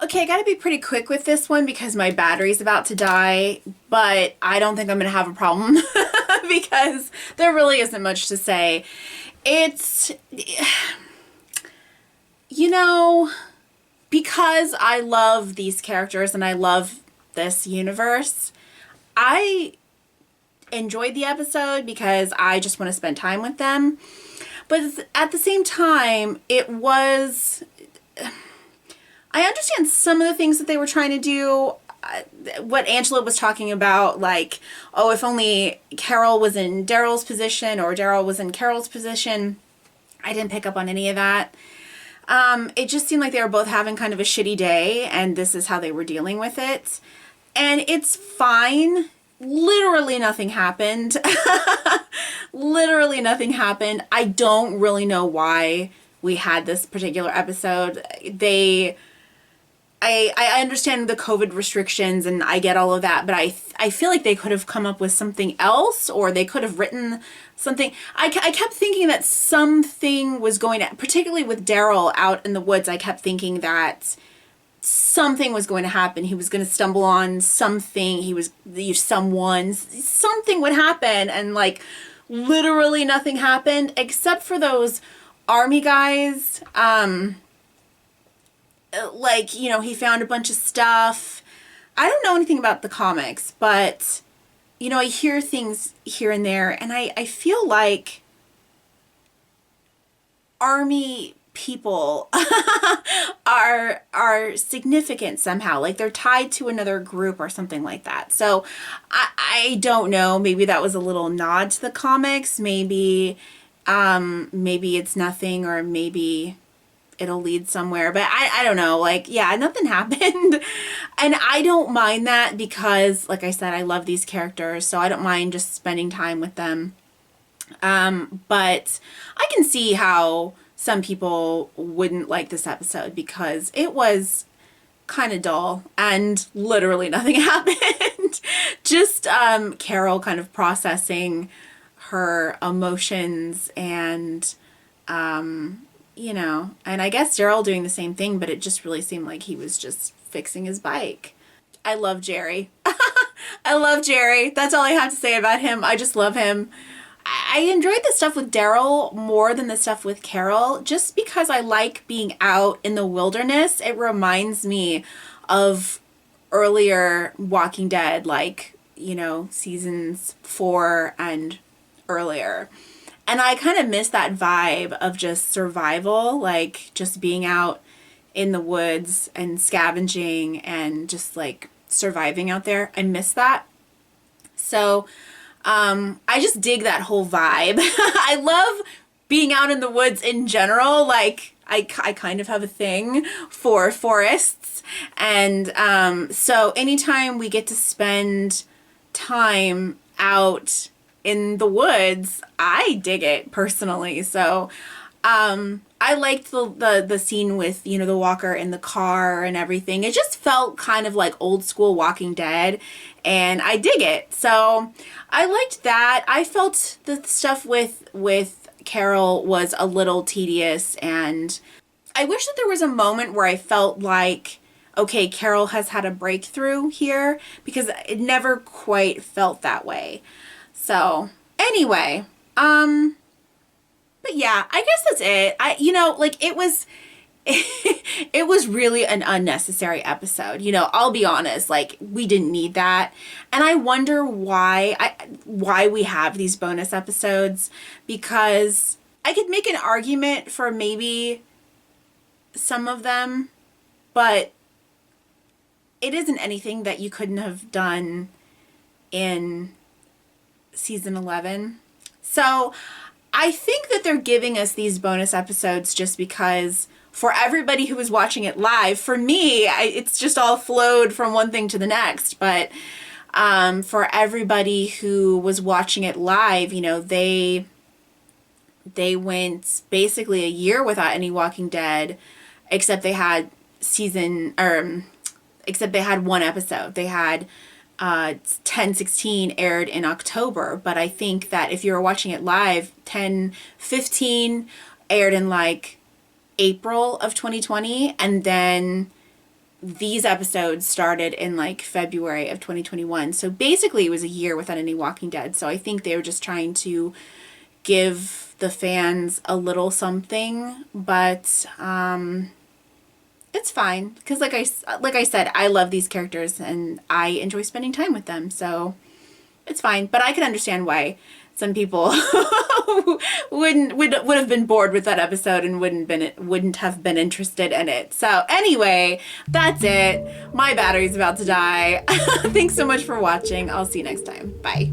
Okay, I gotta be pretty quick with this one because my battery's about to die, but I don't think I'm gonna have a problem because there really isn't much to say. It's, you know, because I love these characters and I love this universe, I enjoyed the episode because I just want to spend time with them. But at the same time, it was. I understand some of the things that they were trying to do. What Angela was talking about, like, oh, if only Carol was in Daryl's position or Daryl was in Carol's position. I didn't pick up on any of that. It just seemed like they were both having kind of a shitty day, and this is how they were dealing with it. And it's fine. Literally nothing happened. Literally nothing happened. I don't really know why we had this particular episode. I understand the COVID restrictions and I get all of that, but I feel like they could have come up with something else, or they could have written something. I kept thinking that something was going to, particularly with Daryl out in the woods, I kept thinking that something was going to happen. He was going to stumble on something. Something would happen. And like literally nothing happened except for those army guys. Like, you know, he found a bunch of stuff. I don't know anything about the comics, but, you know, I hear things here and there, and I feel like army people are significant somehow. Like, they're tied to another group or something like that. So, I don't know. Maybe that was a little nod to the comics. Maybe it's nothing, or maybe it'll lead somewhere, but I don't know. Like, yeah, nothing happened. And I don't mind that because, like I said, I love these characters, so I don't mind just spending time with them. But I can see how some people wouldn't like this episode because it was kind of dull and literally nothing happened. Just Carol kind of processing her emotions and you know, and I guess Daryl doing the same thing, but it just really seemed like he was just fixing his bike. I love Jerry. I love Jerry. That's all I have to say about him. I just love him. I enjoyed the stuff with Daryl more than the stuff with Carol, just because I like being out in the wilderness. It reminds me of earlier Walking Dead, like, you know, seasons 4 and earlier. And I kind of miss that vibe of just survival, like just being out in the woods and scavenging and just like surviving out there. I miss that. So I just dig that whole vibe. I love being out in the woods in general. Like I kind of have a thing for forests. And so anytime we get to spend time out in the woods, I dig it personally. So I liked the scene with, you know, the walker in the car and everything. It just felt kind of like old school Walking Dead, and I dig it. So I liked that. I felt the stuff with Carol was a little tedious, and I wish that there was a moment where I felt like, okay, Carol has had a breakthrough here, because it never quite felt that way. So anyway, but yeah, I guess that's it. It was really an unnecessary episode. You know, I'll be honest, like we didn't need that. And I wonder why we have these bonus episodes, because I could make an argument for maybe some of them, but it isn't anything that you couldn't have done in season 11. So I think that they're giving us these bonus episodes just because for everybody who was watching it live, for me, it's just all flowed from one thing to the next. But for everybody who was watching it live, you know, they went basically a year without any Walking Dead, except they had except they had one episode. They had 10/16 aired in October, but I think that if you were watching it live, 10/15 aired in like April of 2020, and then these episodes started in like February of 2021. So basically it was a year without any Walking Dead. So I think they were just trying to give the fans a little something, but it's fine because like I said, I love these characters and I enjoy spending time with them. So it's fine, but I can understand why some people would have been bored with that episode and wouldn't have been interested in it. So anyway, that's it. My battery's about to die. Thanks so much for watching. I'll see you next time. Bye.